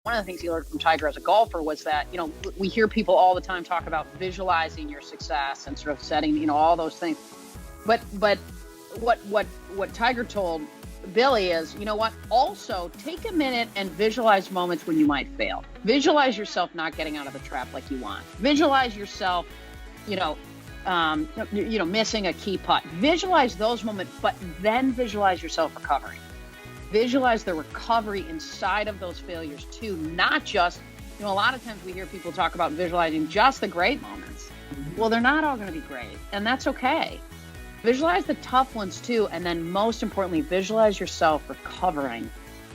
one of the things he learned from Tiger as a golfer was that, we hear people all the time talk about visualizing your success and sort of setting, all those things. But what Tiger told Billy is, also take a minute and visualize moments when you might fail. Visualize yourself not getting out of the trap like you want. Visualize yourself, missing a key putt. Visualize those moments, but then visualize yourself recovering. Visualize the recovery inside of those failures too, not just, a lot of times we hear people talk about visualizing just the great moments. Well, they're not all going to be great, and that's okay. Visualize the tough ones too, and then most importantly, visualize yourself recovering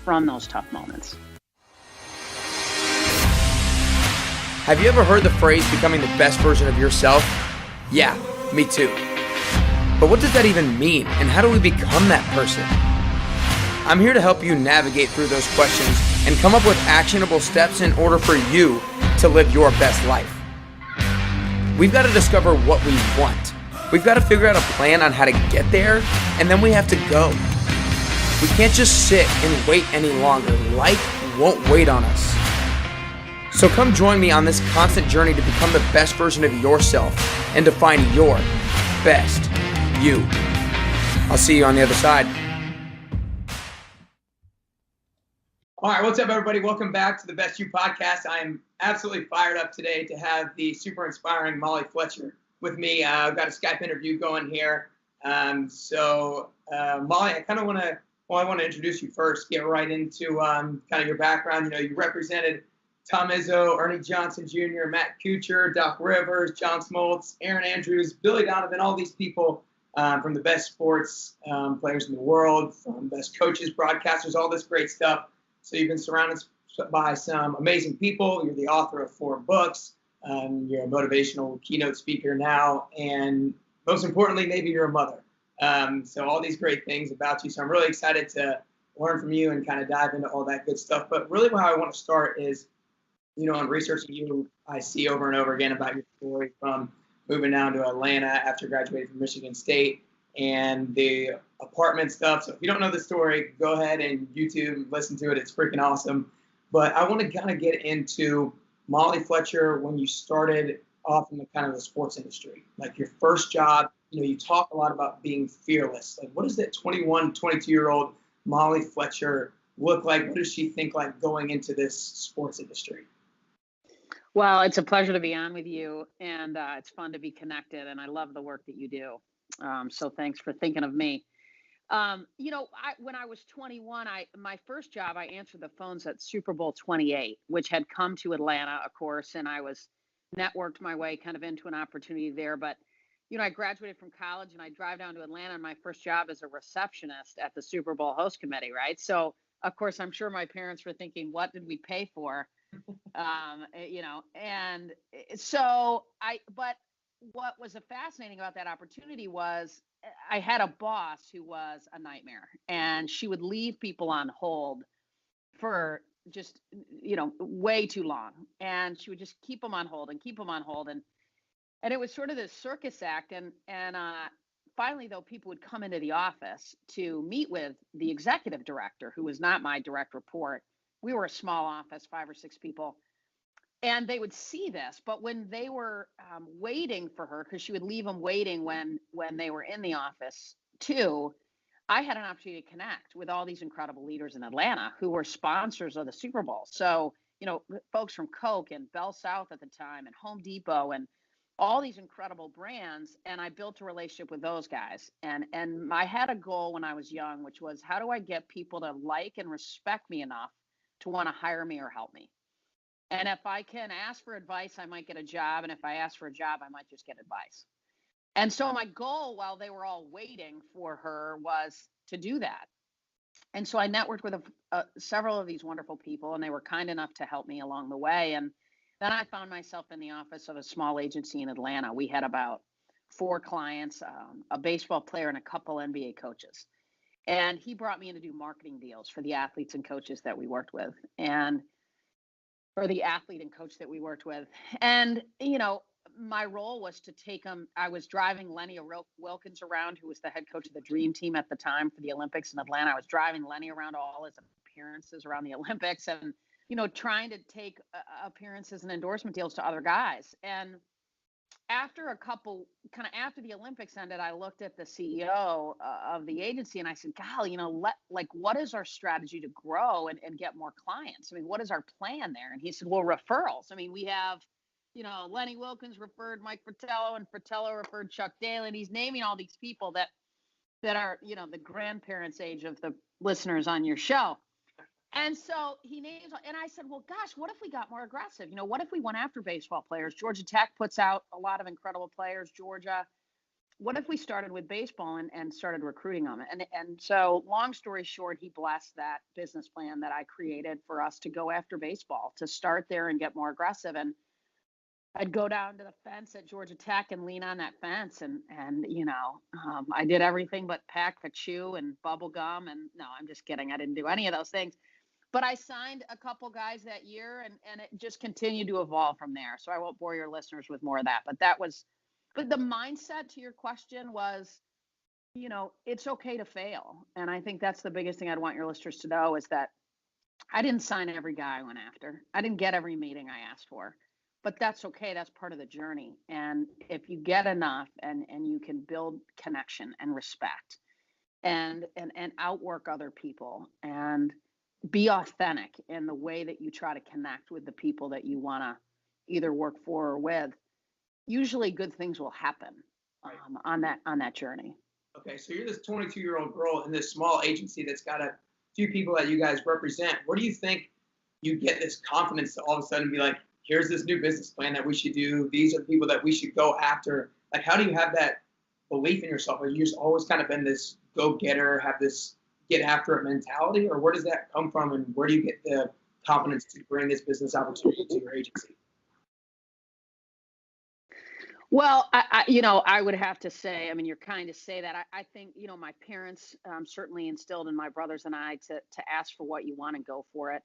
from those tough moments. Have you ever heard the phrase becoming the best version of yourself? Yeah, me too. But what does that even mean, and how do we become that person? I'm here to help you navigate through those questions and come up with actionable steps in order for you to live your best life. We've got to discover what we want. We've got to figure out a plan on how to get there, and then we have to go. We can't just sit and wait any longer. Life won't wait on us. So come join me on this constant journey to become the best version of yourself and to find your best you. I'll see you on the other side. All right, what's up, everybody? Welcome back to the Best You podcast. I'm absolutely fired up today to have the super inspiring Molly Fletcher with me. I've got a Skype interview going here. Molly, I kind of want to introduce you first, get right into kind of your background. You represented Tom Izzo, Ernie Johnson Jr., Matt Kuchar, Doc Rivers, John Smoltz, Erin Andrews, Billy Donovan, all these people from the best sports players in the world, from best coaches, broadcasters, all this great stuff. So you've been surrounded by some amazing people. You're the author of 4 books. You're a motivational keynote speaker now. And most importantly, maybe you're a mother. So all these great things about you. So I'm really excited to learn from you and kind of dive into all that good stuff. But really how I want to start is, in researching you, I see over and over again about your story from moving down to Atlanta after graduating from Michigan State and the apartment stuff. So if you don't know the story, go ahead and YouTube, listen to it. It's freaking awesome. But I want to kind of get into Molly Fletcher when you started off in the kind of the sports industry, like your first job. You talk a lot about being fearless. Like, what does that 21, 22-year-old Molly Fletcher look like? What does she think like going into this sports industry? Well, it's a pleasure to be on with you, and it's fun to be connected, and I love the work that you do. So thanks for thinking of me. When I was 21, my first job, I answered the phones at Super Bowl 28, which had come to Atlanta, of course, and I was networked my way kind of into an opportunity there. But, I graduated from college and I drive down to Atlanta, and my first job is a receptionist at the Super Bowl host committee, right? So, of course, I'm sure my parents were thinking, what did we pay for? And so but what was fascinating about that opportunity was I had a boss who was a nightmare, and she would leave people on hold for just, way too long. And she would just keep them on hold and keep them on hold. And it was sort of this circus act. And finally, though, people would come into the office to meet with the executive director, who was not my direct report. We were a small office, 5 or 6 people. And they would see this, but when they were waiting for her, because she would leave them waiting when they were in the office too, I had an opportunity to connect with all these incredible leaders in Atlanta who were sponsors of the Super Bowl. So, folks from Coke and Bell South at the time and Home Depot and all these incredible brands. And I built a relationship with those guys. And I had a goal when I was young, which was, how do I get people to like and respect me enough to want to hire me or help me? And if I can ask for advice, I might get a job. And if I ask for a job, I might just get advice. And so my goal while they were all waiting for her was to do that. And so I networked with several of these wonderful people, and they were kind enough to help me along the way. And then I found myself in the office of a small agency in Atlanta. We had about 4 clients, a baseball player and a couple NBA coaches. And he brought me in to do marketing deals for the athletes and coaches that we worked with. And my role was to take them. I was driving Lenny Wilkins around, who was the head coach of the Dream Team at the time for the Olympics in Atlanta. I was driving Lenny around all his appearances around the Olympics. And, trying to take appearances and endorsement deals to other guys. And after after the Olympics ended, I looked at the CEO of the agency and I said, golly, what is our strategy to grow and get more clients? I mean, what is our plan there? And he said, well, referrals. I mean, we have, Lenny Wilkins referred Mike Fratello, and Fratello referred Chuck Daly. And he's naming all these people that are, the grandparents' age of the listeners on your show. And so he names, and I said, well, gosh, what if we got more aggressive? What if we went after baseball players? Georgia Tech puts out a lot of incredible players, Georgia. What if we started with baseball and started recruiting them? And so long story short, he blessed that business plan that I created for us to go after baseball, to start there and get more aggressive. And I'd go down to the fence at Georgia Tech and lean on that fence. And I did everything but pack a chew and bubble gum. And no, I'm just kidding. I didn't do any of those things. But I signed a couple guys that year, and it just continued to evolve from there. So I won't bore your listeners with more of that. But the mindset to your question was, it's okay to fail. And I think that's the biggest thing I'd want your listeners to know is that I didn't sign every guy I went after. I didn't get every meeting I asked for. But that's okay. That's part of the journey. And if you get enough and you can build connection and respect and outwork other people and be authentic in the way that you try to connect with the people that you want to either work for or with, usually good things will happen on that journey. Okay, so you're this 22-year-old girl in this small agency that's got a few people that you guys represent. Where do you think you get this confidence to all of a sudden be like, here's this new business plan that we should do. These are the people that we should go after. Like, how do you have that belief in yourself? Have you just always kind of been this go-getter, have this get after it mentality, or where does that come from, and where do you get the confidence to bring this business opportunity to your agency? Well, I would have to say, I mean, you're kind to say that. I think, my parents certainly instilled in my brothers and I to ask for what you want and go for it.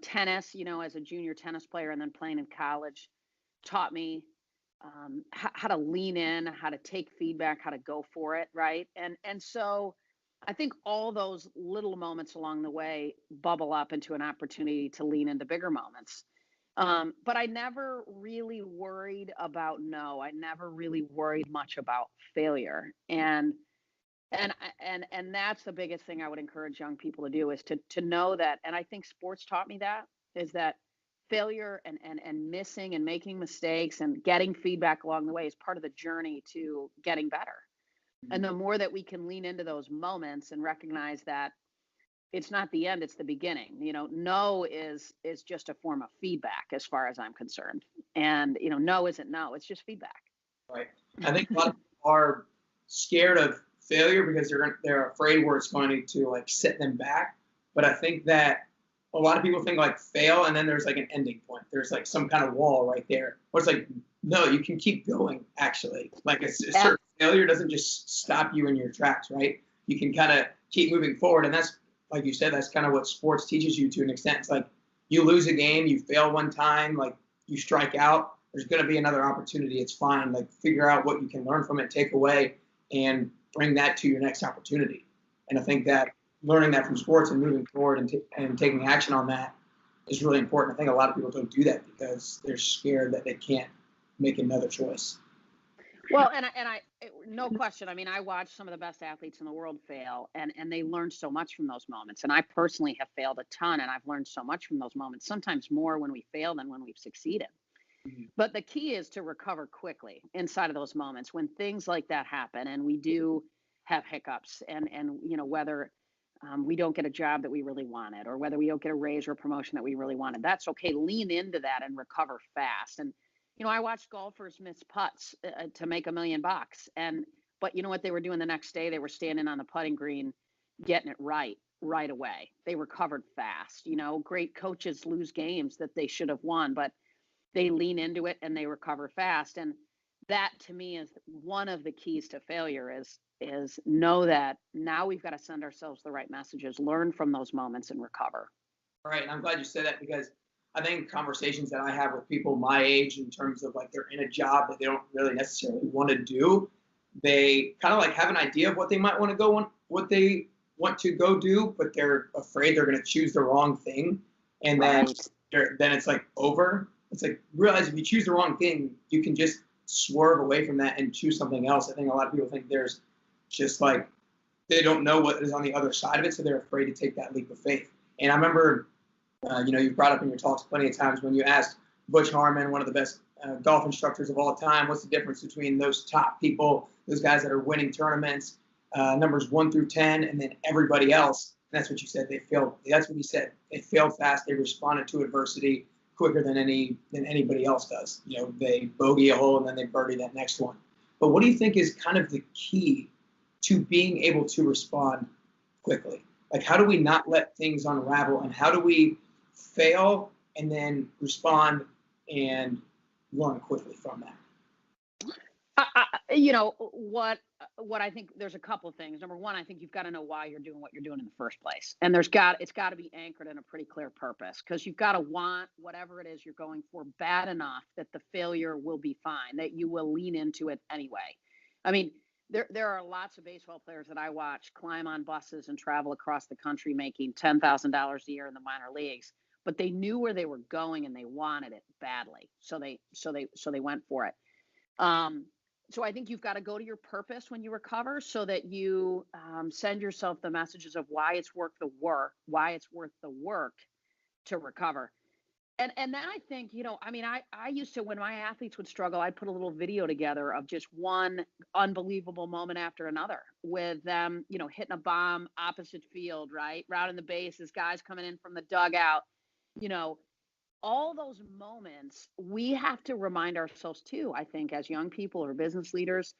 Tennis, as a junior tennis player and then playing in college, taught me how to lean in, how to take feedback, how to go for it, right? And so I think all those little moments along the way bubble up into an opportunity to lean into bigger moments. But I never really worried about no. I never really worried much about failure. And that's the biggest thing I would encourage young people to do is to know that. And I think sports taught me that, is that failure and missing and making mistakes and getting feedback along the way is part of the journey to getting better. And the more that we can lean into those moments and recognize that it's not the end, it's the beginning. No is just a form of feedback as far as I'm concerned. And, no isn't no, it's just feedback. Right. I think a lot of people are scared of failure because they're afraid where it's going to like set them back. But I think that a lot of people think like fail and then there's like an ending point. There's like some kind of wall right there. Where it's like, no, you can keep going actually. Like a certain failure doesn't just stop you in your tracks, right? You can kind of keep moving forward. And that's, like you said, that's kind of what sports teaches you to an extent. It's like you lose a game, you fail one time, like you strike out, there's going to be another opportunity. It's fine. Like figure out what you can learn from it, take away, and bring that to your next opportunity. And I think that learning that from sports and moving forward and taking action on that is really important. I think a lot of people don't do that because they're scared that they can't make another choice. Well, and no question. I mean, I watched some of the best athletes in the world fail, and they learned so much from those moments. And I personally have failed a ton, and I've learned so much from those moments, sometimes more when we fail than when we've succeeded. Mm-hmm. But the key is to recover quickly inside of those moments when things like that happen, and we do have hiccups, and whether we don't get a job that we really wanted, or whether we don't get a raise or a promotion that we really wanted. That's okay. Lean into that and recover fast. And I watched golfers miss putts to make $1 million, but you know what they were doing the next day? They were standing on the putting green, getting it right away. They recovered fast. Great coaches lose games that they should have won, but they lean into it and they recover fast. And that to me is one of the keys to failure is know that now we've got to send ourselves the right messages, learn from those moments and recover. All right. And I'm glad you said that because I think conversations that I have with people my age in terms of like they're in a job that they don't really necessarily want to do, they kind of like have an idea of what they might want to go on, what they want to go do, but they're afraid they're going to choose the wrong thing. And then it's like over. It's like, realize if you choose the wrong thing, you can just swerve away from that and choose something else. I think a lot of people think there's just like, they don't know what is on the other side of it, so they're afraid to take that leap of faith. And I remember, you brought up in your talks plenty of times when you asked Butch Harmon, one of the best golf instructors of all time, what's the difference between those top people, those guys that are winning tournaments, numbers 1 through 10, and then everybody else. And that's what you said. They failed. That's what he said. They failed fast. They responded to adversity quicker than anybody else does. They bogey a hole and then they birdie that next one. But what do you think is kind of the key to being able to respond quickly? Like, how do we not let things unravel, and how do we fail and then respond and learn quickly from that? What I think, there's a couple of things. Number one, I think you've got to know why you're doing what you're doing in the first place. And it's got to be anchored in a pretty clear purpose, because you've got to want whatever it is you're going for bad enough that the failure will be fine, that you will lean into it anyway. I mean, there are lots of baseball players that I watch climb on buses and travel across the country making $10,000 a year in the minor leagues, but they knew where they were going and they wanted it badly. So they went for it. So I think you've got to go to your purpose when you recover, so that you send yourself the messages of why it's worth the work to recover. And then I think, I used to, when my athletes would struggle, I'd put a little video together of just one unbelievable moment after another with them, hitting a bomb opposite field, right? Rounding the bases, guys coming in from the dugout, all those moments we have to remind ourselves too, I think, as young people or business leaders.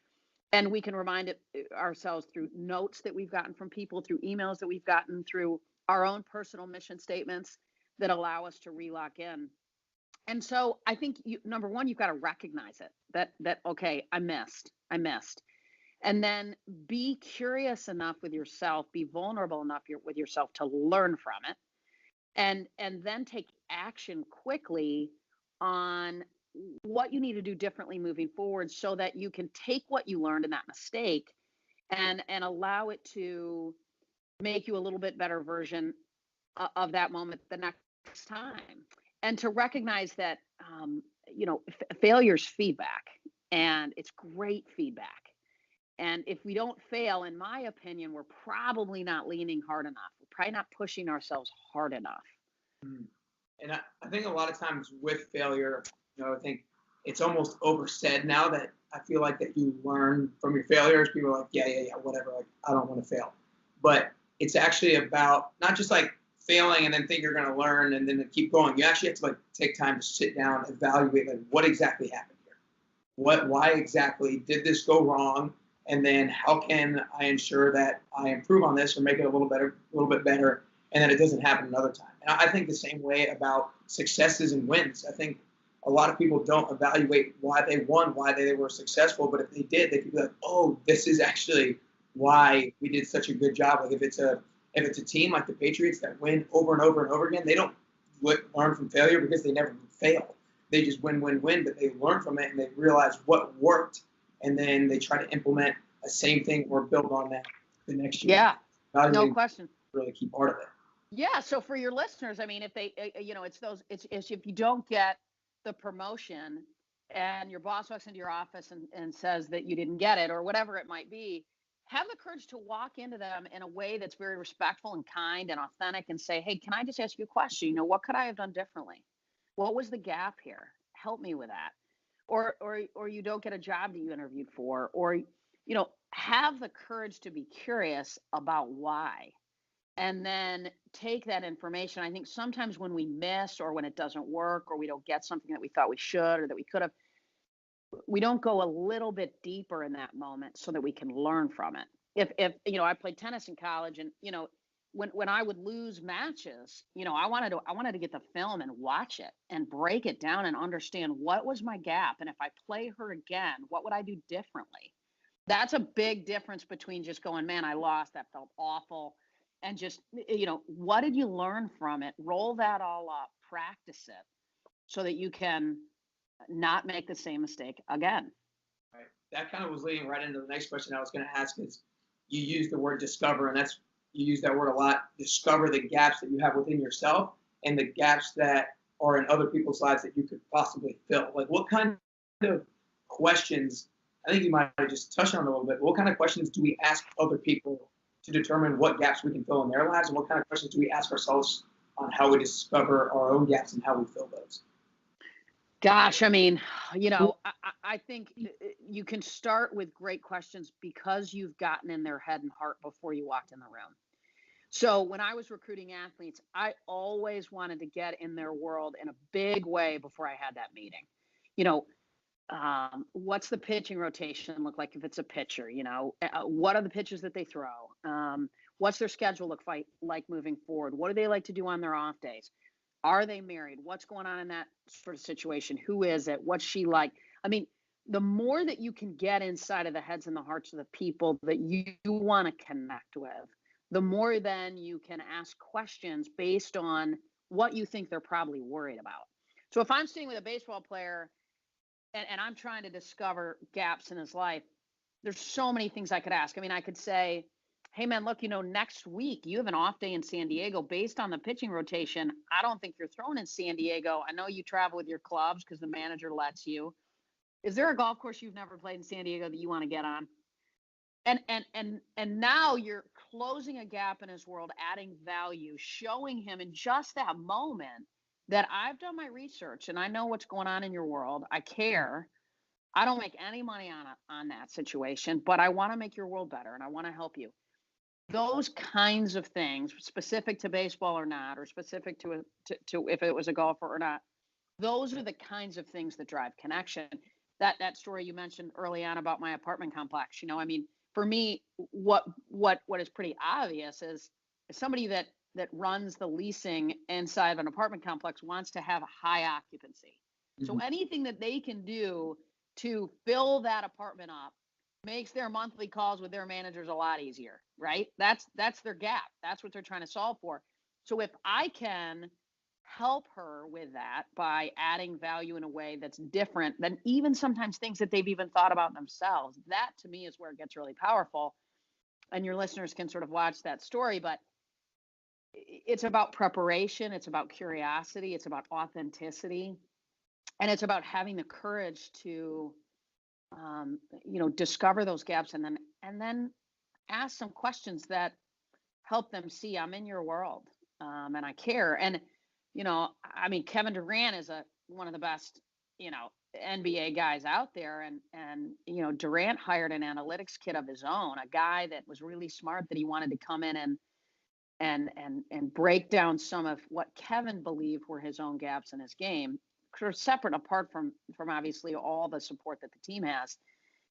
And we can remind ourselves through notes that we've gotten from people, through emails that we've gotten, through our own personal mission statements that allow us to relock in. And so I think number one, you've got to recognize it, that, okay, I missed. And then be curious enough with yourself, be vulnerable enough with yourself to learn from it. And then take action quickly on what you need to do differently moving forward, so that you can take what you learned in that mistake and allow it to make you a little bit better version of that moment the next time. And to recognize that, failure's feedback, and it's great feedback. And if we don't fail, in my opinion, we're probably not leaning hard enough. We're probably not pushing ourselves hard enough. And I think a lot of times with failure, I think it's almost oversaid now, that I feel like that you learn from your failures. People are like, yeah, whatever. Like, I don't want to fail. But it's actually about not just like failing and then think you're going to learn and then keep going. You actually have to take time to sit down, evaluate what exactly happened here. Why exactly did this go wrong? And then how can I ensure that I improve on this or make it a little bit better, and that it doesn't happen another time? And I think the same way about successes and wins. I think a lot of people don't evaluate why they won, why they were successful. But if they did, they could be like, oh, this is actually why we did such a good job. Like if it's a team like the Patriots that win over and over and over again, they don't learn from failure because they never fail. They just win, but they learn from it and they realize what worked. And then they try to implement the same thing or build on that the next year. Yeah, no question. Really key part of it. Yeah. So for your listeners, I mean, if they, it's if you don't get the promotion and your boss walks into your office and says that you didn't get it or whatever it might be, have the courage to walk into them in a way that's very respectful and kind and authentic and say, hey, can I just ask you a question? What could I have done differently? What was the gap here? Help me with that. Or you don't get a job that you interviewed for, or, have the courage to be curious about why, and then take that information. I think sometimes when we miss or when it doesn't work or we don't get something that we thought we should or that we could have, we don't go a little bit deeper in that moment so that we can learn from it. If I played tennis in college, and, when I would lose matches, I wanted to get the film and watch it and break it down and understand what was my gap. And if I play her again, what would I do differently? That's a big difference between just going, man, I lost, that felt awful. And just, what did you learn from it? Roll that all up, practice it so that you can not make the same mistake again. Right. That kind of was leading right into the next question I was going to ask is, you use the word discover, and you use that word a lot, discover the gaps that you have within yourself and the gaps that are in other people's lives that you could possibly fill? Like, what kind of questions, I think you might have just touched on it a little bit, but what kind of questions do we ask other people to determine what gaps we can fill in their lives, and what kind of questions do we ask ourselves on how we discover our own gaps and how we fill those? Gosh, I mean, I think you can start with great questions because you've gotten in their head and heart before you walked in the room. So when I was recruiting athletes, I always wanted to get in their world in a big way before I had that meeting. What's the pitching rotation look like if it's a pitcher? What are the pitches that they throw? What's their schedule look like moving forward? What do they like to do on their off days? Are they married? What's going on in that sort of situation? Who is it? What's she like? I mean, the more that you can get inside of the heads and the hearts of the people that you want to connect with, the more then you can ask questions based on what you think they're probably worried about. So if I'm sitting with a baseball player and I'm trying to discover gaps in his life, there's so many things I could ask. I mean, I could say, hey, man, look, next week you have an off day in San Diego based on the pitching rotation. I don't think you're throwing in San Diego. I know you travel with your clubs because the manager lets you. Is there a golf course you've never played in San Diego that you want to get on? And now you're closing a gap in his world, adding value, showing him in just that moment that I've done my research and I know what's going on in your world. I care. I don't make any money on that situation, but I want to make your world better and I want to help you. Those kinds of things, specific to baseball or not, or specific to if it was a golfer or not, those are the kinds of things that drive connection. That story you mentioned early on about my apartment complex, I mean, for me, what is pretty obvious is somebody that runs the leasing inside of an apartment complex wants to have a high occupancy. Mm-hmm. So anything that they can do to fill that apartment up makes their monthly calls with their managers a lot easier, right? That's their gap. That's what they're trying to solve for. So if I can help her with that by adding value in a way that's different than even sometimes things that they've even thought about themselves, that to me is where it gets really powerful. And your listeners can sort of watch that story, but it's about preparation. It's about curiosity. It's about authenticity. And it's about having the courage to discover those gaps and then ask some questions that help them see I'm in your world and I care. And, I mean, Kevin Durant is one of the best, NBA guys out there. And Durant hired an analytics kid of his own, a guy that was really smart that he wanted to come in and break down some of what Kevin believed were his own gaps in his game, sort of separate apart from obviously all the support that the team has.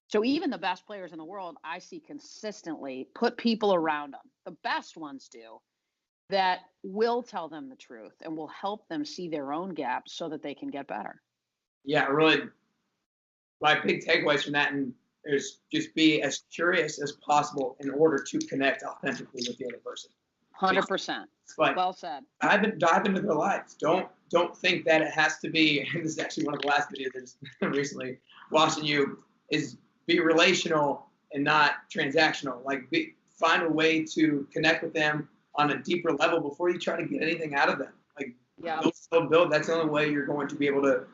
So even the best players in the world, I see consistently put people around them, the best ones do, that will tell them the truth and will help them see their own gaps so that they can get better. Yeah, really. My big takeaways from that is just be as curious as possible in order to connect authentically with the other person. 100%. Like, well said. Dive into their lives. Don't think that it has to be. And this is actually one of the last videos that is recently watching you is be relational and not transactional. Like find a way to connect with them on a deeper level before you try to get anything out of them. Like build. That's the only way you're going to be able to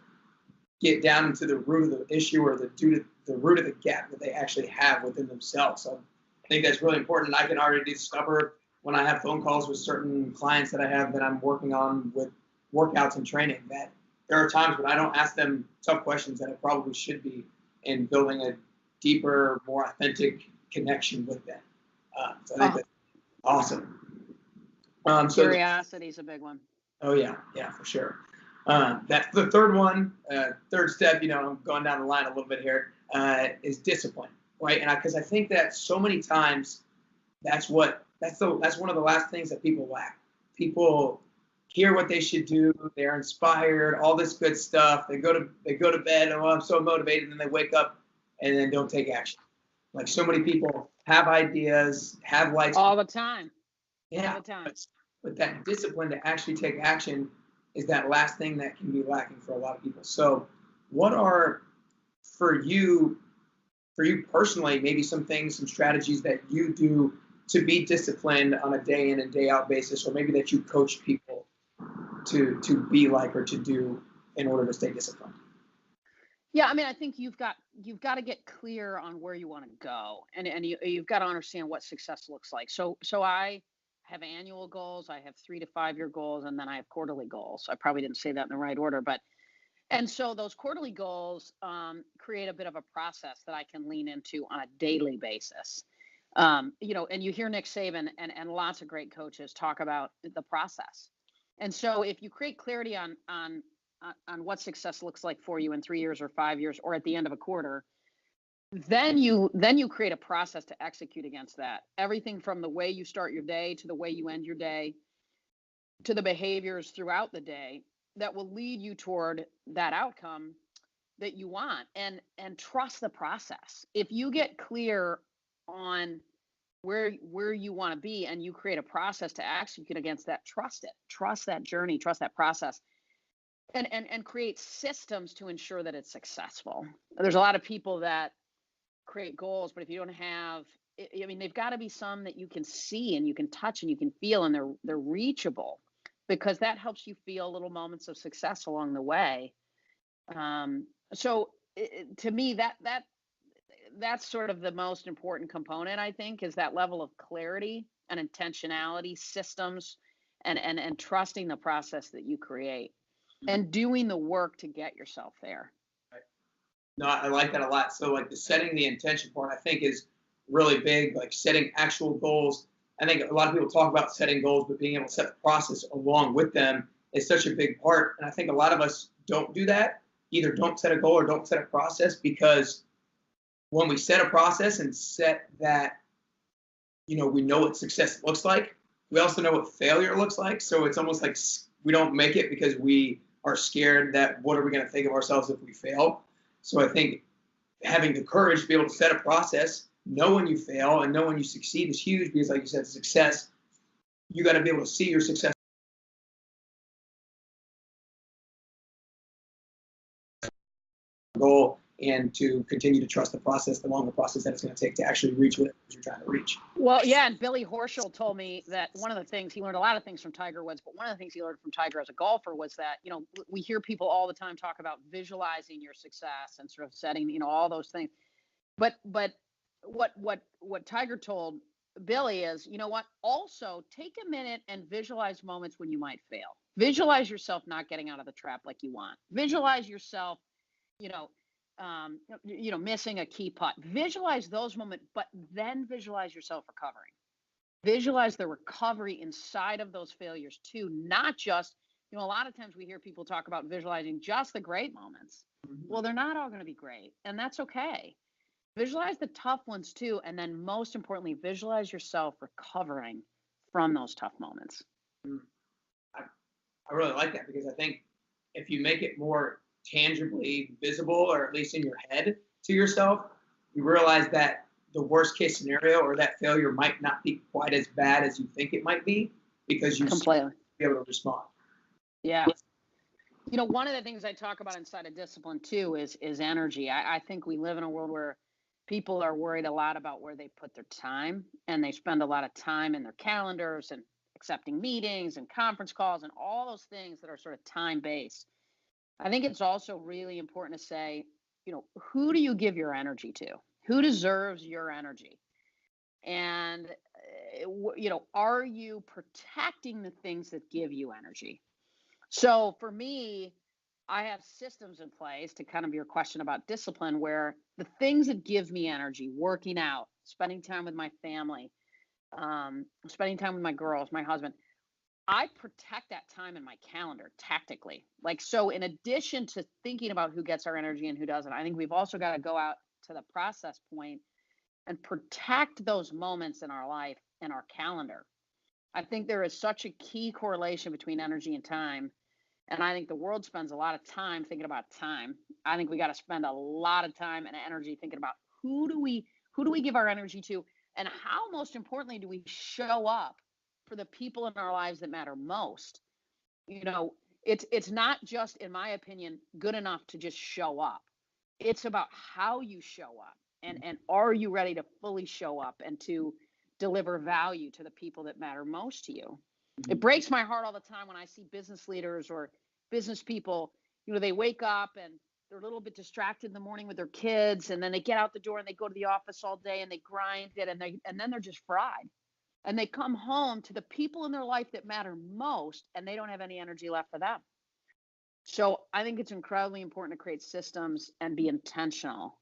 get down into the root of the issue or the root of the gap that they actually have within themselves. So I think that's really important. And I can already discover when I have phone calls with certain clients that I have that I'm working on with workouts and training that there are times when I don't ask them tough questions that I probably should be in building a deeper, more authentic connection with them. So I think that's awesome. Curiosity is a big one. Oh, yeah, for sure. That's the third one. Third step, I'm going down the line a little bit here, is discipline, right? And because I think that so many times that's one of the last things that people lack. People hear what they should do, they're inspired, all this good stuff. They go to bed, oh, I'm so motivated, and then they wake up and then don't take action. Like so many people have ideas, have lights all the time. Yeah, all the time. But that discipline to actually take action is that last thing that can be lacking for a lot of people. So what are, for you personally, maybe some things, some strategies that you do to be disciplined on a day in and day out basis, or maybe that you coach people to be like or to do in order to stay disciplined? Yeah, I mean, I think you've got to get clear on where you want to go, and you've got to understand what success looks like. So I have annual goals, I have 3 to 5 year goals, and then I have quarterly goals. I probably didn't say that in the right order, but and so those quarterly goals create a bit of a process that I can lean into on a daily basis. And you hear Nick Saban and lots of great coaches talk about the process. And so if you create clarity on what success looks like for you in 3 years or 5 years or at the end of a quarter, then you create a process to execute against that. Everything from the way you start your day to the way you end your day to the behaviors throughout the day that will lead you toward that outcome that you want, and trust the process. If you get clear on where you want to be and you create a process to execute against that, trust that journey, trust that process, and create systems to ensure that it's successful. There's a lot of people that create goals, but if you don't have, I mean, they've got to be some that you can see and you can touch and you can feel, and they're reachable, because that helps you feel little moments of success along the way. So to me, that's sort of the most important component, I think, is that level of clarity and intentionality, systems, and trusting the process that you create and doing the work to get yourself there. Right. No, I like that a lot. So like the setting the intention part, I think is really big, like setting actual goals. I think a lot of people talk about setting goals, but being able to set the process along with them is such a big part. And I think a lot of us don't do that, either don't set a goal or don't set a process, because when we set a process and set that, we know what success looks like, we also know what failure looks like. So it's almost like we don't make it because we are scared that what are we going to think of ourselves if we fail. So I think having the courage to be able to set a process, know when you fail and know when you succeed is huge, because like you said, success, you got to be able to see your success goal and to continue to trust the process, the longer process that it's going to take to actually reach what you're trying to reach. Well, yeah, and Billy Horschel told me that one of the things, he learned a lot of things from Tiger Woods, but one of the things he learned from Tiger as a golfer was that, we hear people all the time talk about visualizing your success and sort of setting, all those things. But what Tiger told Billy is, also take a minute and visualize moments when you might fail. Visualize yourself not getting out of the trap like you want. Visualize yourself, missing a key putt. Visualize those moments, but then visualize yourself recovering. Visualize the recovery inside of those failures too, not just, a lot of times we hear people talk about visualizing just the great moments. Mm-hmm. Well, they're not all going to be great, and that's okay. Visualize the tough ones too, and then most importantly, visualize yourself recovering from those tough moments. I really like that, because I think if you make it more tangibly visible, or at least in your head to yourself, you realize that the worst case scenario or that failure might not be quite as bad as you think it might be, because you completely be able to respond. Yeah. One of the things I talk about inside of discipline too is energy. I think we live in a world where people are worried a lot about where they put their time, and they spend a lot of time in their calendars and accepting meetings and conference calls and all those things that are sort of time based. I think it's also really important to say, who do you give your energy to? Who deserves your energy? And, are you protecting the things that give you energy? So for me, I have systems in place, to kind of your question about discipline, where the things that give me energy, working out, spending time with my family, spending time with my girls, my husband, I protect that time in my calendar tactically. Like, so in addition to thinking about who gets our energy and who doesn't, I think we've also got to go out to the process point and protect those moments in our life and our calendar. I think there is such a key correlation between energy and time. And I think the world spends a lot of time thinking about time. I think we got to spend a lot of time and energy thinking about who do we give our energy to, and how, most importantly, do we show up for the people in our lives that matter most. It's not just, in my opinion, good enough to just show up. It's about how you show up, and are you ready to fully show up and to deliver value to the people that matter most to you. It breaks my heart all the time when I see business leaders or business people, they wake up and they're a little bit distracted in the morning with their kids, and then they get out the door and they go to the office all day and they grind it, and then they're just fried. And they come home to the people in their life that matter most, and they don't have any energy left for them. So I think it's incredibly important to create systems and be intentional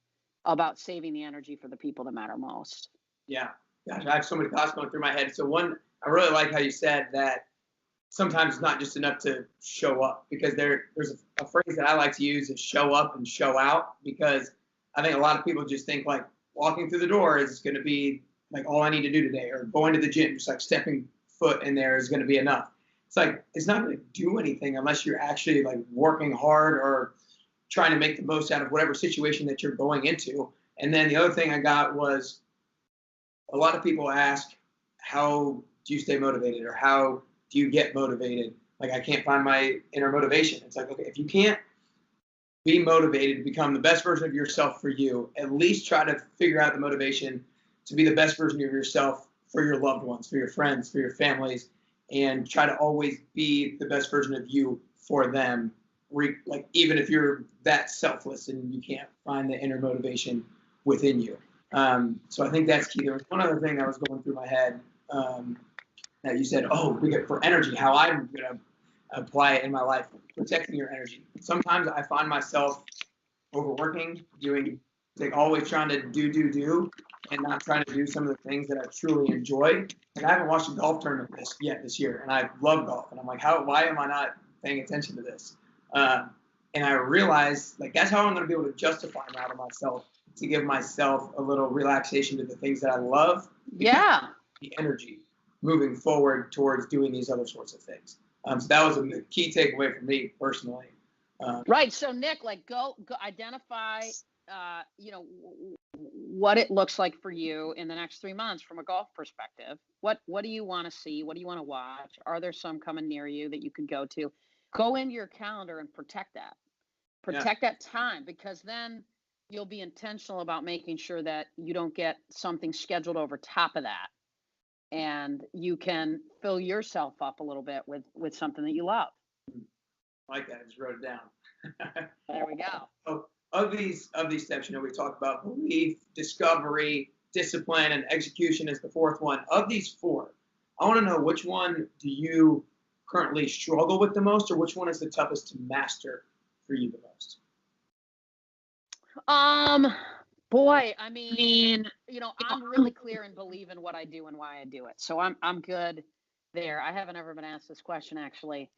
about saving the energy for the people that matter most. Yeah. Gosh, I have so many thoughts going through my head. So one, I really like how you said that sometimes it's not just enough to show up, because there's a phrase that I like to use is show up and show out, because I think a lot of people just think like walking through the door is going to be like all I need to do today, or going to the gym, just like stepping foot in there is going to be enough. It's like, it's not going to do anything unless you're actually like working hard or trying to make the most out of whatever situation that you're going into. And then the other thing I got was, a lot of people ask, how do you stay motivated, or how do you get motivated? Like, I can't find my inner motivation. It's like, okay, if you can't be motivated to become the best version of yourself for you, at least try to figure out the motivation to be the best version of yourself for your loved ones, for your friends, for your families, and try to always be the best version of you for them. Like, even if you're that selfless and you can't find the inner motivation within you. So I think that's key. There was one other thing that was going through my head that you said, for energy, how I'm going to apply it in my life, protecting your energy. Sometimes I find myself overworking, always trying to do, and not trying to do some of the things that I truly enjoy. Like, I haven't watched a golf tournament this year, and I love golf. And I'm like, why am I not paying attention to this? And I realized, like, that's how I'm going to be able to justify now to myself, to give myself a little relaxation to the things that I love. Yeah. The energy moving forward towards doing these other sorts of things. So that was a key takeaway for me personally. Right. So Nick, like, go identify, what it looks like for you in the next 3 months from a golf perspective. What do you want to see? What do you want to watch? Are there some coming near you that you could go to? Go into your calendar and protect that. Protect that time, because then you'll be intentional about making sure that you don't get something scheduled over top of that. And you can fill yourself up a little bit with something that you love. I like that. I just wrote it down. There we go. So of these steps, we talked about belief, discovery, discipline, and execution is the fourth one. Of these four, I want to know, which one do you currently struggle with the most, or which one is the toughest to master for you the most? Boy, I mean, I'm really clear and believe in what I do and why I do it. So I'm good there. I haven't ever been asked this question, actually.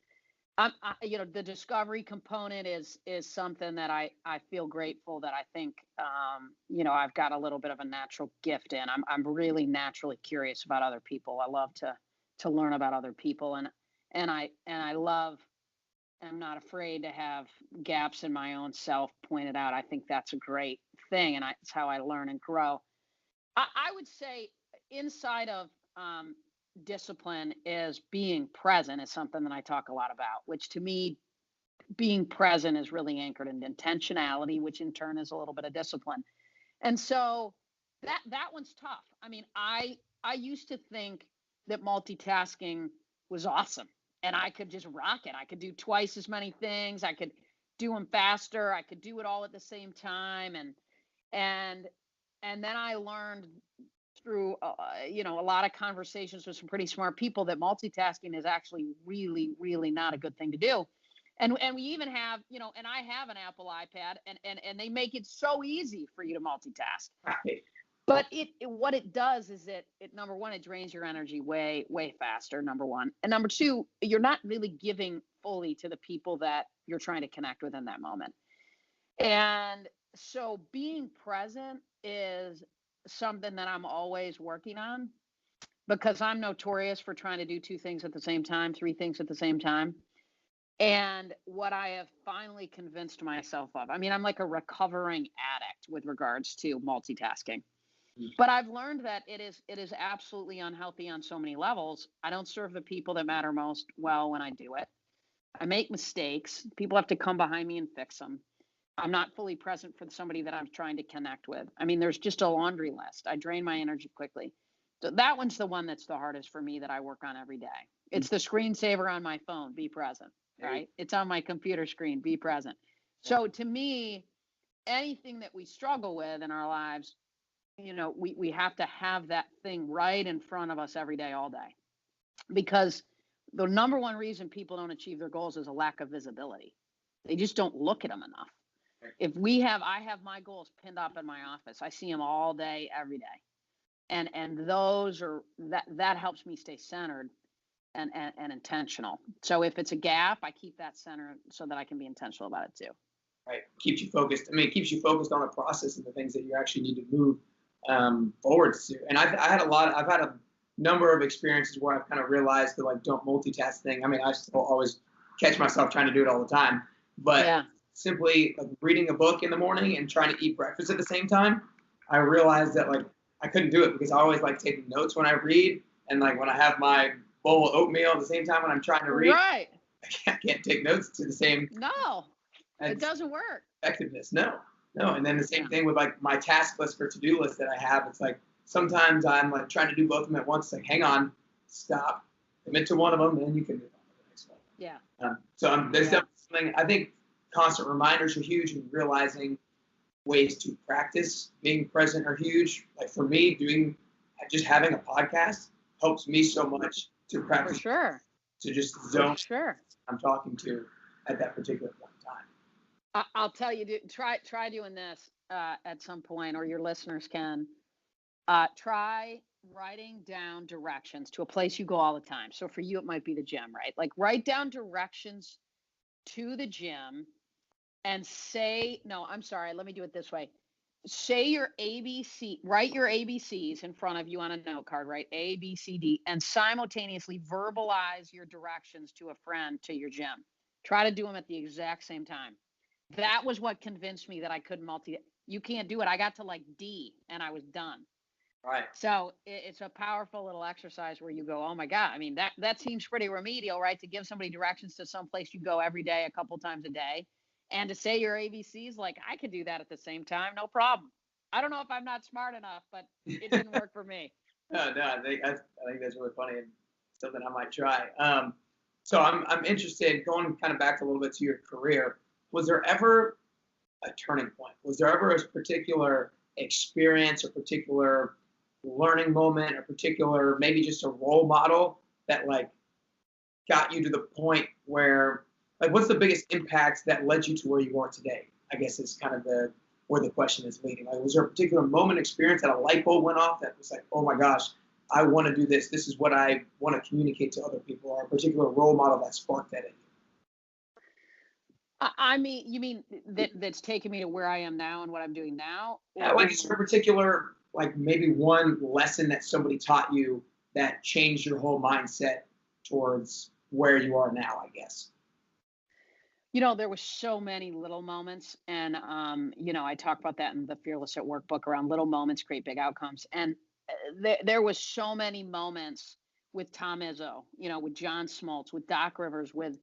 The discovery component is something that I feel grateful that I think, I've got a little bit of a natural gift in. I'm really naturally curious about other people. I love to learn about other people, and I love. I'm not afraid to have gaps in my own self pointed out. I think that's a great thing, and it's how I learn and grow. I would say inside of discipline is being present is something that I talk a lot about, which to me, being present is really anchored in intentionality, which in turn is a little bit of discipline. And so that one's tough. I mean, I used to think that multitasking was awesome and I could just rock it. I could do twice as many things. I could do them faster. I could do it all at the same time. And then I learned through, a lot of conversations with some pretty smart people that multitasking is actually really, really not a good thing to do. And we even have, and I have an Apple iPad, and they make it so easy for you to multitask. Right. But what it does is it number one, it drains your energy way, way faster, number one. And number two, you're not really giving fully to the people that you're trying to connect with in that moment. And so being present is something that I'm always working on, because I'm notorious for trying to do two things at the same time, three things at the same time. And what I have finally convinced myself of, I mean, I'm like a recovering addict with regards to multitasking. But I've learned that it is absolutely unhealthy on so many levels. I don't serve the people that matter most well when I do it. I make mistakes. People have to come behind me and fix them. I'm not fully present for somebody that I'm trying to connect with. I mean, there's just a laundry list. I drain my energy quickly. So that one's the one that's the hardest for me that I work on every day. It's the screensaver on my phone, be present, right? It's on my computer screen, be present. So to me, anything that we struggle with in our lives, we have to have that thing right in front of us every day, all day. Because the number one reason people don't achieve their goals is a lack of visibility. They just don't look at them enough. I have my goals pinned up in my office. I see them all day, every day. And those are that helps me stay centered and intentional. So if it's a gap, I keep that centered so that I can be intentional about it too. Right. Keeps you focused. I mean, it keeps you focused on the process and the things that you actually need to move forwards to. And I've had a number of experiences where I've kind of realized the don't multitask thing. I mean, I still always catch myself trying to do it all the time, but simply reading a book in the morning and trying to eat breakfast at the same time, I realized that I couldn't do it because I always like taking notes when I read, and when I have my bowl of oatmeal at the same time when I'm trying to read, right? I can't take notes to the same. No, it doesn't work. Effectiveness, no. And then the same thing with my task list or to-do list that I have. It's sometimes I'm trying to do both of them at once. It's hang on, stop, commit to one of them, and then you can move on to the next one. Yeah. There's definitely something. I think constant reminders are huge, and realizing ways to practice being present are huge. For me, just having a podcast helps me so much to practice. For sure. To just zone. For sure. I'm talking to at that particular point in time. I'll tell you, try doing this at some point, or your listeners can. Try writing down directions to a place you go all the time. So for you, it might be the gym, right? Write down directions to the gym and let me do it this way. Say your ABC, write your ABCs in front of you on a note card, right? A, B, C, D, and simultaneously verbalize your directions to a friend to your gym. Try to do them at the exact same time. That was what convinced me that I couldn't you can't do it. I got to D and I was done. Right. So it's a powerful little exercise where you go, oh my God. I mean, that seems pretty remedial, right? To give somebody directions to some place you go every day, a couple times a day. And to say your ABCs, I could do that at the same time, no problem. I don't know if I'm not smart enough, but it didn't work for me. No, I think that's really funny and something I might try. So I'm interested, going kind of back a little bit to your career. Was there ever a turning point? Was there ever a particular experience, or particular learning moment, or particular maybe just a role model that got you to the point where what's the biggest impact that led you to where you are today? I guess is kind of where the question is leading. Was there a particular moment, experience that a light bulb went off that was oh my gosh, I want to do this. This is what I want to communicate to other people, or a particular role model that sparked that in you? I mean, you mean that's taken me to where I am now and what I'm doing now? Yeah, is there a particular, maybe one lesson that somebody taught you that changed your whole mindset towards where you are now, I guess? There was so many little moments, and I talk about that in the Fearless at Work book around little moments create big outcomes. And there was so many moments with Tom Izzo, with John Smoltz, with Doc Rivers, with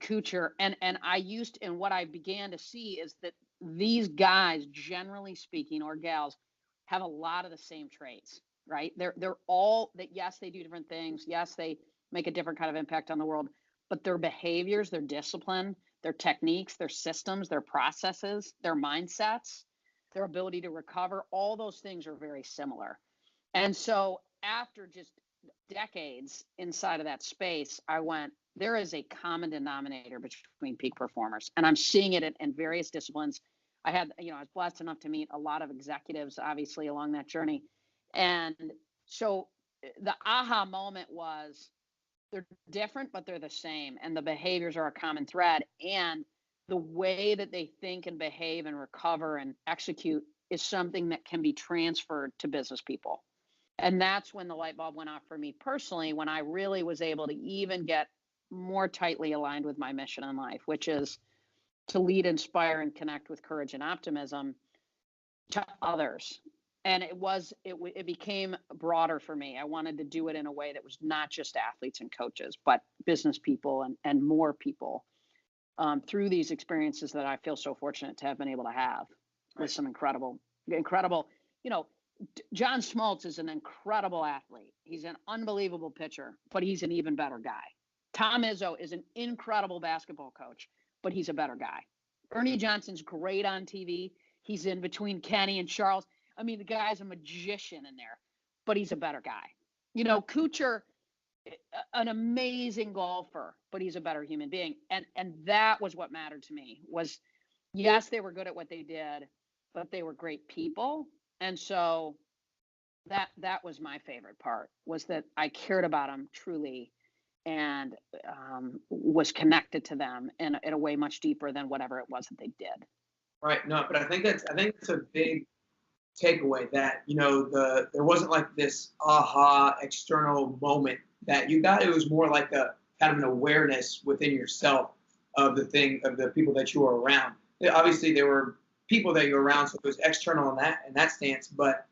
Kuchar, and what I began to see is that these guys, generally speaking, or gals, have a lot of the same traits, right? They're all that. Yes, they do different things. Yes, they make a different kind of impact on the world, but their behaviors, their discipline, their techniques, their systems, their processes, their mindsets, their ability to recover, all those things are very similar. And so after just decades inside of that space, I went, there is a common denominator between peak performers. And I'm seeing it in various disciplines. I was blessed enough to meet a lot of executives, obviously, along that journey. And so the aha moment was, they're different, but they're the same. And the behaviors are a common thread. And the way that they think and behave and recover and execute is something that can be transferred to business people. And that's when the light bulb went off for me personally, when I really was able to even get more tightly aligned with my mission in life, which is to lead, inspire, and connect with courage and optimism to others. And it became broader for me. I wanted to do it in a way that was not just athletes and coaches, but business people and more people through these experiences that I feel so fortunate to have been able to have with some incredible, John Smoltz is an incredible athlete. He's an unbelievable pitcher, but he's an even better guy. Tom Izzo is an incredible basketball coach, but he's a better guy. Ernie Johnson's great on TV. He's in between Kenny and Charles. I mean, the guy's a magician in there, but he's a better guy. Kuchar, an amazing golfer, but he's a better human being. And that was what mattered to me was, yes, they were good at what they did, but they were great people. And so that was my favorite part, was that I cared about them truly and was connected to them in a way much deeper than whatever it was that they did. Right. No, but I think that's a big takeaway that, there wasn't like this aha external moment that you got. It was more like a kind of an awareness within yourself of the people that you were around. Obviously there were people that you were around, so it was external in that stance, but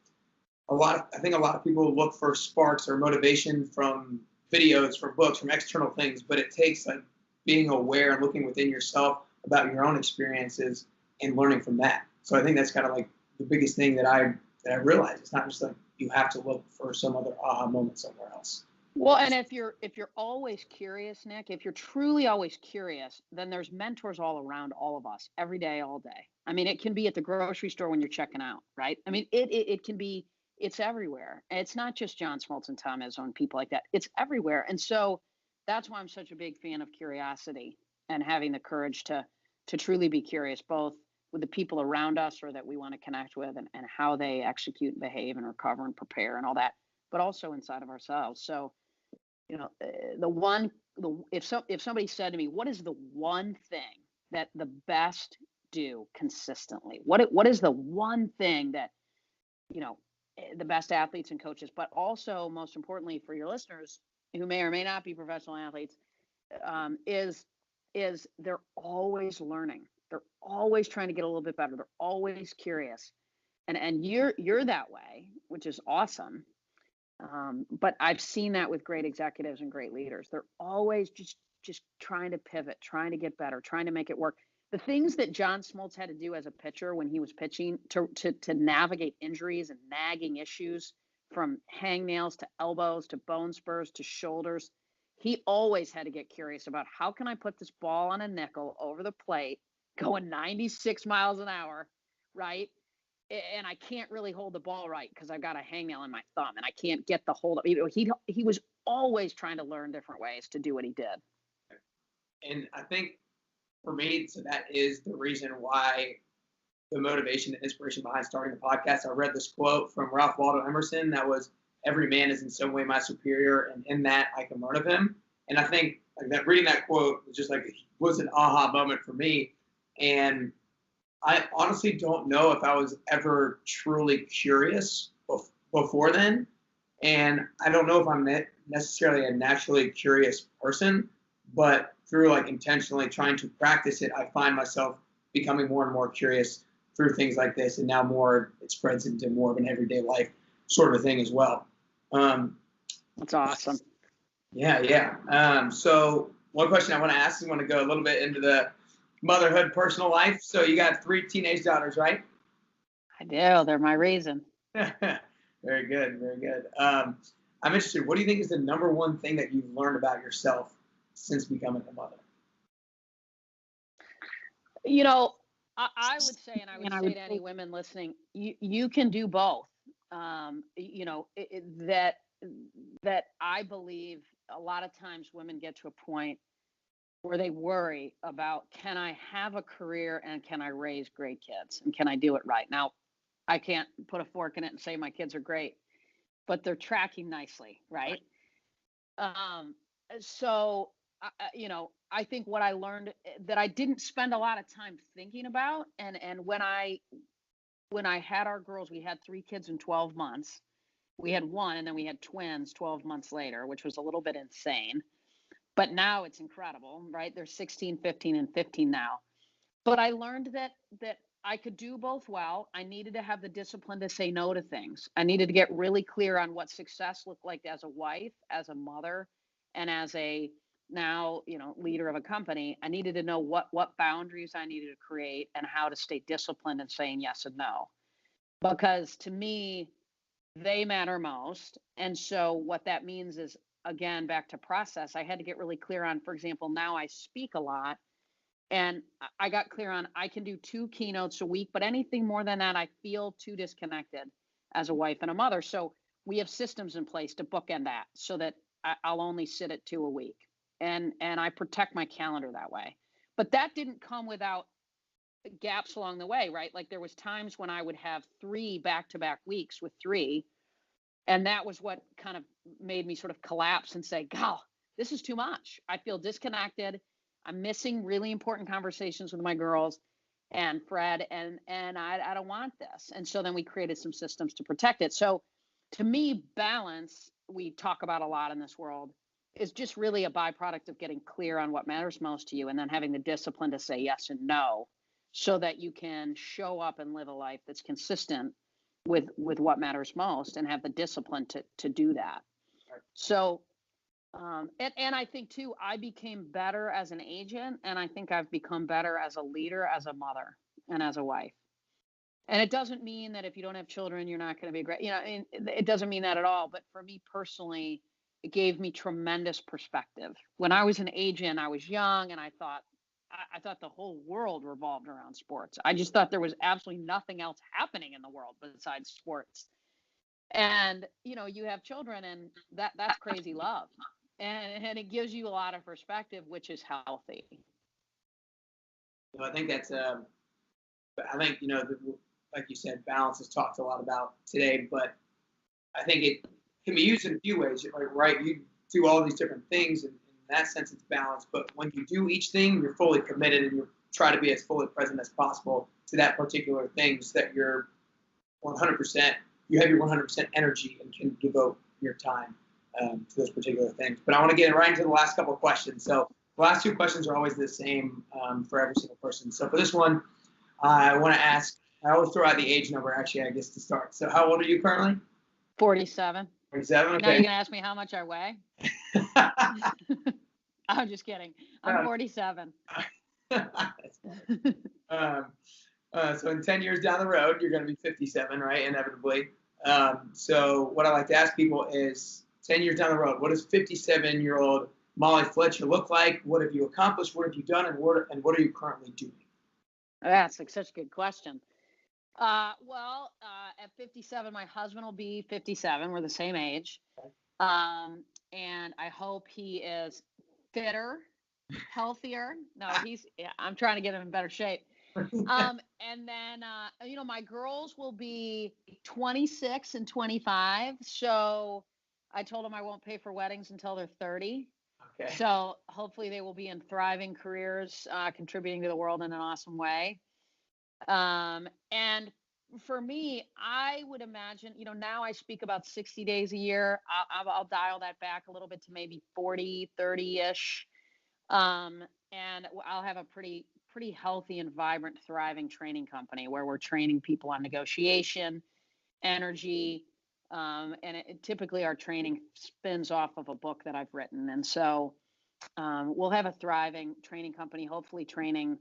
I think a lot of people look for sparks or motivation from videos, from books, from external things, but it takes like being aware and looking within yourself about your own experiences and learning from that. So I think that's kind of like the biggest thing that I realized. It's not just like you have to look for some other aha moment somewhere else. Well, and if you're always curious, Nick, if you're truly always curious, then there's mentors all around all of us every day, all day. I mean, it can be at the grocery store when you're checking out, right? I mean, it can be, it's everywhere. And it's not just John Smoltz and Tom Izzo and people like that. It's everywhere. And so that's why I'm such a big fan of curiosity and having the courage to truly be curious, both with the people around us or that we want to connect with and how they execute and behave and recover and prepare and all that, but also inside of ourselves. So, if somebody said to me, what is the one thing that the best do consistently? What is the one thing that, the best athletes and coaches, but also most importantly for your listeners who may or may not be professional athletes, is they're always learning. They're always trying to get a little bit better. They're always curious. And you're that way, which is awesome. But I've seen that with great executives and great leaders. They're always just trying to pivot, trying to get better, trying to make it work. The things that John Smoltz had to do as a pitcher when he was pitching to navigate injuries and nagging issues, from hangnails to elbows to bone spurs to shoulders, he always had to get curious about, how can I put this ball on a nickel over the plate going 96 miles an hour, right? And I can't really hold the ball right because I've got a hangnail in my thumb and I can't get the hold of it. He was always trying to learn different ways to do what he did. And I think for me, so that is the reason why the motivation and inspiration behind starting the podcast. I read this quote from Ralph Waldo Emerson that was, "Every man is in some way my superior, and in that I can learn of him." And I think like that, reading that quote was just like, was an aha moment for me. And I honestly don't know if I was ever truly curious before then. And I don't know if I'm necessarily a naturally curious person, but through like intentionally trying to practice it, I find myself becoming more and more curious through things like this. And now it spreads into more of an everyday life sort of a thing as well. That's awesome. Yeah. So one question I want to ask is, I want to go a little bit into the motherhood, personal life. So you got 3 teenage daughters, right? I do. They're my reason. Very good. I'm interested. What do you think is the number one thing that you've learned about yourself since becoming a mother? I would say, and I would say to any women listening, you can do both. That I believe a lot of times women get to a point where they worry about, can I have a career and can I raise great kids and can I do it right? Now, I can't put a fork in it and say my kids are great, but they're tracking nicely, right? So, I think what I learned that I didn't spend a lot of time thinking about, and when I had our girls, we had 3 kids in 12 months. We had one, and then we had twins 12 months later, which was a little bit insane. But now it's incredible, right? They're 16, 15, and 15 now. But I learned that I could do both well. I needed to have the discipline to say no to things. I needed to get really clear on what success looked like as a wife, as a mother, and as a now, leader of a company. I needed to know what boundaries I needed to create and how to stay disciplined in saying yes and no. Because to me, they matter most. And so what that means is, again, back to process, I had to get really clear on, for example, now I speak a lot. And I got clear on I can do 2 keynotes a week, but anything more than that, I feel too disconnected as a wife and a mother. So we have systems in place to bookend that so that I'll only sit at 2 a week. And I protect my calendar that way. But that didn't come without gaps along the way, right? Like there was times when I would have 3 back-to-back weeks with 3, and that was what kind of made me sort of collapse and say, "God, this is too much. I feel disconnected. I'm missing really important conversations with my girls and Fred, and I don't want this." And so then we created some systems to protect it. So to me, balance, we talk about a lot in this world, is just really a byproduct of getting clear on what matters most to you and then having the discipline to say yes and no so that you can show up and live a life that's consistent with what matters most and have the discipline to do that. So and I think too, I became better as an agent, and I think I've become better as a leader, as a mother, and as a wife. And it doesn't mean that if you don't have children, you're not going to be great. And it doesn't mean that at all. But for me personally, it gave me tremendous perspective. When I was an agent, I was young, and I thought the whole world revolved around sports. I just thought there was absolutely nothing else happening in the world besides sports. And you have children, and that's crazy love, and it gives you a lot of perspective, which is healthy. I think that's I think like you said, balance is talked a lot about today, but I think it can be used in a few ways. Like, right, you do all these different things, and in that sense, it's balanced. But when you do each thing, you're fully committed, and you try to be as fully present as possible to that particular thing, so that you're 100%. You have your 100% energy and can devote your time to those particular things. But I want to get right into the last couple of questions. So the last 2 questions are always the same for every single person. So for this one, I want to ask, I always throw out the age number, actually, I guess, to start. So how old are you currently? 47. 47, okay. Now you're going to ask me how much I weigh? I'm just kidding. I'm 47. So in 10 years down the road, you're going to be 57, right? Inevitably. So what I like to ask people is 10 years down the road, what does 57-year-old Molly Fletcher look like? What have you accomplished? What have you done? And what are you currently doing? That's like such a good question. Well, at 57, my husband will be 57. We're the same age. Okay. And I hope he is fitter, healthier. No, I'm trying to get him in better shape. And then, my girls will be 26 and 25. So I told them I won't pay for weddings until they're 30. Okay. So hopefully they will be in thriving careers, contributing to the world in an awesome way. And for me, I would imagine, now I speak about 60 days a year. I'll dial that back a little bit to maybe 40, 30-ish. And I'll have a pretty healthy and vibrant, thriving training company where we're training people on negotiation, energy, and typically our training spins off of a book that I've written. And so we'll have a thriving training company, hopefully training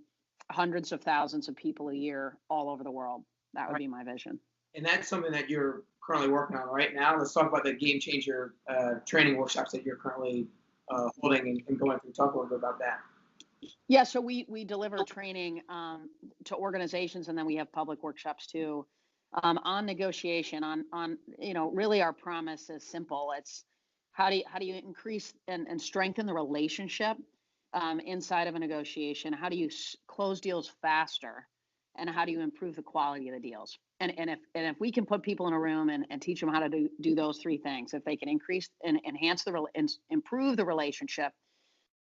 hundreds of thousands of people a year all over the world. That would be my vision. And that's something that you're currently working on right now. Let's talk about the Game Changer training workshops that you're currently holding and going through. Talk a little bit about that. Yeah, so we deliver training to organizations, and then we have public workshops too on negotiation. On really our promise is simple. It's how do you increase and strengthen the relationship inside of a negotiation? How do you close deals faster, and how do you improve the quality of the deals? And if we can put people in a room and teach them how to do those 3 things, if they can increase and enhance improve the relationship,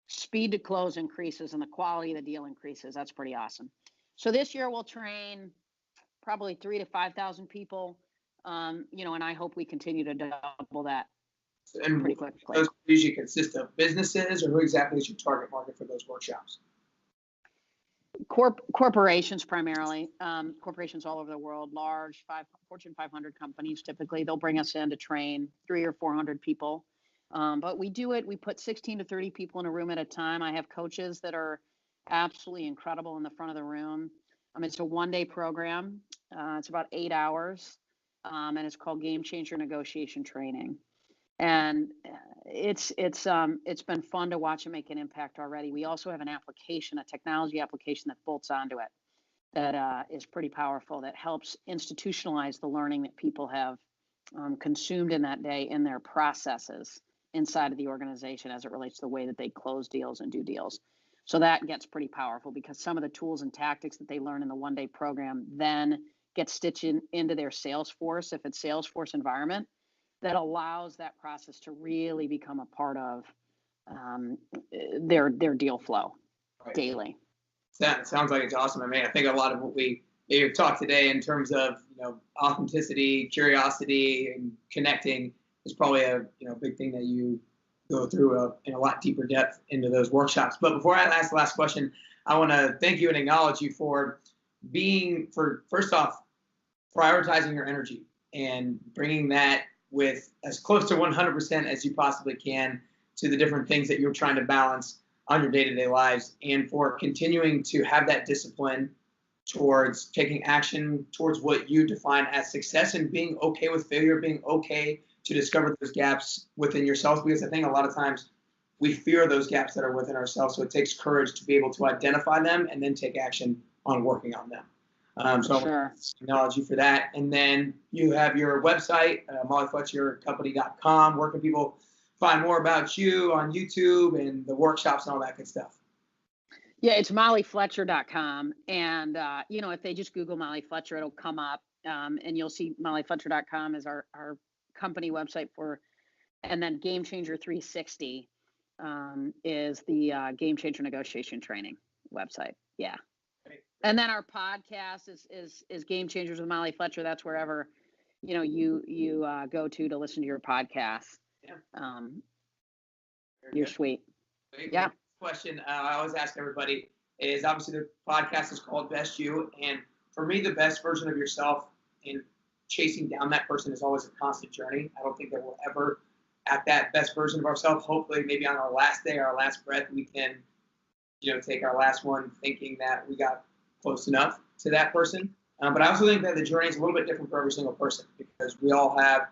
speed to close increases, and the quality of the deal increases, that's pretty awesome. So this year we'll train probably 3,000 to 5,000 people, and I hope we continue to double that. And pretty quickly. Those usually consist of businesses, or who exactly is your target market for those workshops? Corporations primarily, corporations all over the world, large Fortune 500 companies. Typically, they'll bring us in to train 300 or 400 people. But we put 16 to 30 people in a room at a time. I have coaches that are absolutely incredible in the front of the room. It's a 1-day program. It's about 8 hours. and it's called Game Changer Negotiation Training. And it's been fun to watch it make an impact already. We also have an application, a technology application that bolts onto it that is pretty powerful, that helps institutionalize the learning that people have consumed in that day in their processes inside of the organization as it relates to the way that they close deals and do deals. So that gets pretty powerful because some of the tools and tactics that they learn in the one-day program then get stitched into their Salesforce, if it's Salesforce environment, that allows that process to really become a part of their deal flow daily. That sounds like it's awesome. I mean, I think a lot of what we've talked today in terms of authenticity, curiosity, and connecting is probably a big thing that you go through in a lot deeper depth into those workshops. But before I ask the last question, I want to thank you and acknowledge you for first off, prioritizing your energy and bringing that with as close to 100% as you possibly can to the different things that you're trying to balance on your day-to-day lives, and for continuing to have that discipline towards taking action towards what you define as success, and being okay with failure, being okay to discover those gaps within yourselves, because I think a lot of times we fear those gaps that are within ourselves. So it takes courage to be able to identify them and then take action on working on them. So sure. I acknowledge you for that. And then you have your website, mollyfletchercompany.com. Where can people find more about you on YouTube and the workshops and all that good stuff? Yeah, it's mollyfletcher.com. And, if they just Google Molly Fletcher, it'll come up. And you'll see mollyfletcher.com is our company website and then Game Changer 360 is the Game Changer Negotiation Training website. Yeah. Great. And then our podcast is Game Changers with Molly Fletcher. That's wherever, you go to listen to your podcast. Yeah. You're sweet. Great. Yeah. Question I always ask everybody is, obviously the podcast is called Best You, and for me, the best version of yourself and chasing down that person is always a constant journey. I don't think that we're ever at that best version of ourselves. Hopefully, maybe on our last day, our last breath, we can, take our last one thinking that we got close enough to that person. But I also think that the journey is a little bit different for every single person, because we all have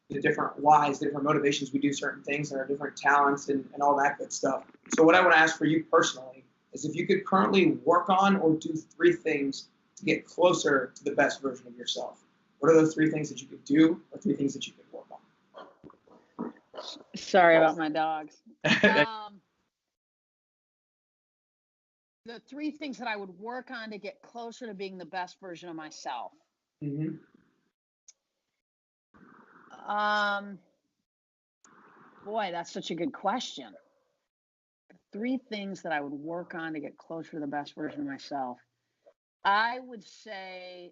the different whys, the different motivations we do certain things, and our different talents and all that good stuff. So what I want to ask for you personally is, if you could currently work on or do 3 things to get closer to the best version of yourself, what are those 3 things that you could do, or 3 things that you could work on? Sorry about my dogs. The 3 things that I would work on to get closer to being the best version of myself. Mm-hmm. Boy, that's such a good question. 3 things that I would work on to get closer to the best version of myself. I would say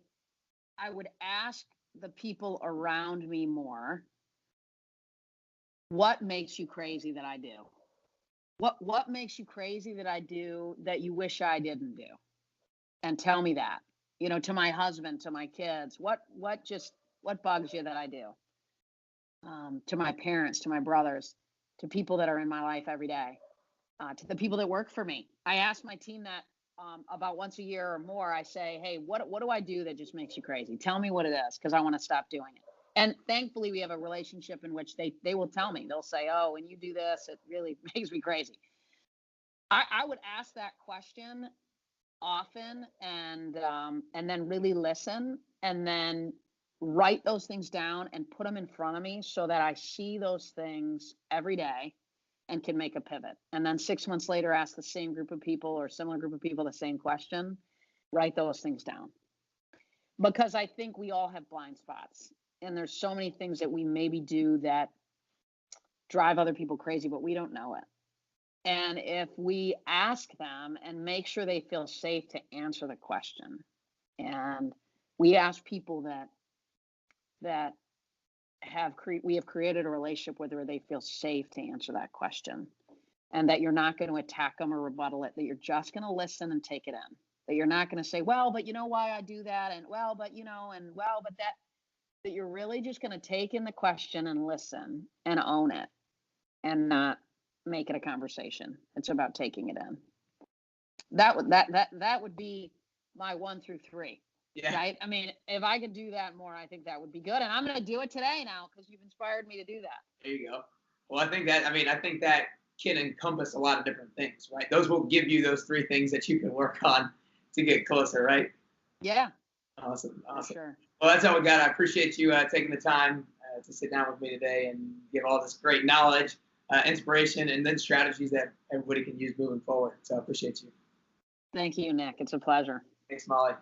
I would ask the people around me more, what makes you crazy that I do? What makes you crazy that I do that you wish I didn't do? And tell me that. To my husband, to my kids, what bugs you that I do? To my parents, to my brothers, to people that are in my life every day, to the people that work for me. I ask my team that about once a year or more. I say, hey, what do I do that just makes you crazy? Tell me what it is, because I want to stop doing it. And thankfully, we have a relationship in which they will tell me. They'll say, oh, when you do this, it really makes me crazy. I would ask that question often, and then really listen, and then write those things down and put them in front of me so that I see those things every day and can make a pivot. And then 6 months later, ask the same group of people or similar group of people the same question, write those things down. Because I think we all have blind spots, and there's so many things that we maybe do that drive other people crazy, but we don't know it. And if we ask them and make sure they feel safe to answer the question, and we ask people that we have created a relationship with, where they feel safe to answer that question, and that you're not going to attack them or rebuttal it, that you're just going to listen and take it in, that you're not going to say, well, but you know why I do that, and well, but and well, but that you're really just going to take in the question and listen and own it, and not make it a conversation. It's about taking it in. That would be my 1 through 3. Yeah. Right? I mean, if I could do that more, I think that would be good. And I'm going to do it today now because you've inspired me to do that. There you go. Well, I think that can encompass a lot of different things, right? Those will give you those 3 things that you can work on to get closer, right? Yeah. Awesome. For sure. Well, that's all we got. I appreciate you taking the time to sit down with me today and give all this great knowledge, inspiration, and then strategies that everybody can use moving forward. So I appreciate you. Thank you, Nick. It's a pleasure. Thanks, Molly.